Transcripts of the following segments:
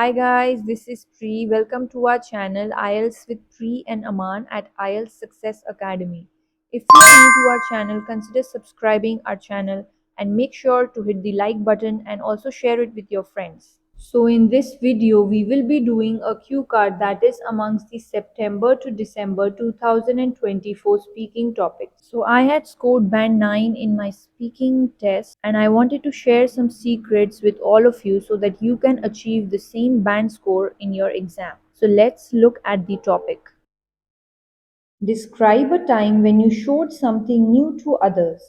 Hi guys, this is Pri. Welcome to our channel IELTS with Pri and Aman at IELTS Success Academy. If you're new to our channel, consider subscribing our channel and make sure to hit the like button and also share it with your friends. So in this video, we will be doing a cue card that is amongst the September to December 2024 speaking topics. So I had scored band 9 in my speaking test and I wanted to share some secrets with all of you so that you can achieve the same band score in your exam. So let's look at the topic. Describe a time when you showed something new to others.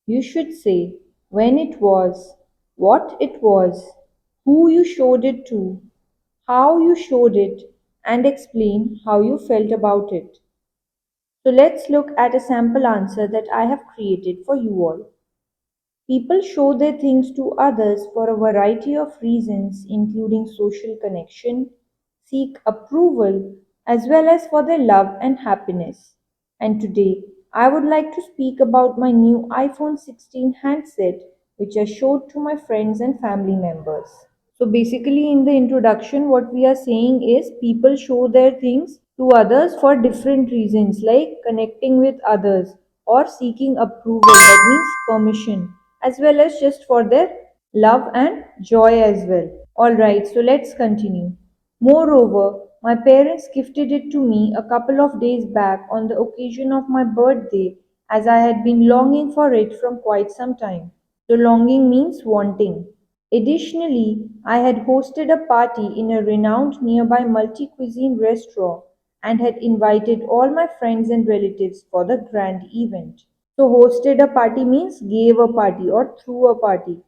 You should say when it was, what it was, who you showed it to, how you showed it, and explain how you felt about it. So let's look at a sample answer that I have created for you all. People show their things to others for a variety of reasons, including social connection, seek approval, as well as for their love and happiness. And today, I would like to speak about my new iPhone 16 handset, which I showed to my friends and family members. So, basically, in the introduction, what we are saying is people show their things to others for different reasons, like connecting with others or seeking approval, that means permission, as well as just for their love and joy as well. Alright, so let's continue. Moreover, my parents gifted it to me a couple of days back on the occasion of my birthday, as I had been longing for it from quite some time. So, longing means wanting. Additionally, I had hosted a party in a renowned nearby multi cuisine restaurant and had invited all my friends and relatives for the grand event. So, hosted a party means gave a party or threw a party.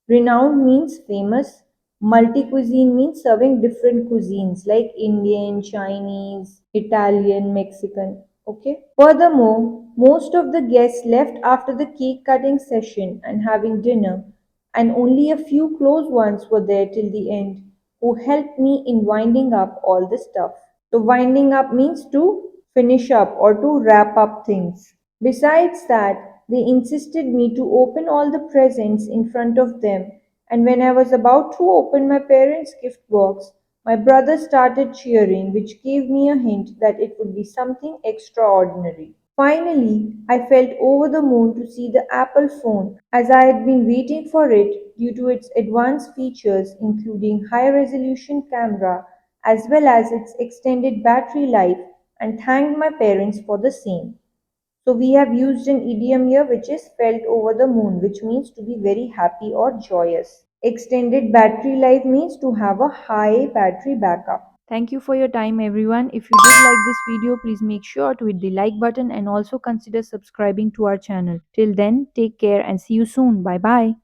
Renowned means famous. Multi cuisine means serving different cuisines like Indian, Chinese, Italian, Mexican. Okay. Furthermore, most of the guests left after the cake cutting session and having dinner, and only a few close ones were there till the end, who helped me in winding up all the stuff. So, winding up means to finish up or to wrap up things. Besides that, they insisted me to open all the presents in front of them, and when I was about to open my parents' gift box, my brother started cheering, which gave me a hint that it would be something extraordinary. Finally, I felt over the moon to see the Apple phone, as I had been waiting for it due to its advanced features, including high resolution camera as well as its extended battery life, and thanked my parents for the same. So, we have used an idiom here which is felt over the moon, which means to be very happy or joyous. Extended battery life means to have a high battery backup. Thank you for your time, everyone. If you did like this video, please make sure to hit the like button and also consider subscribing to our channel. Till then, take care and see you soon. Bye bye.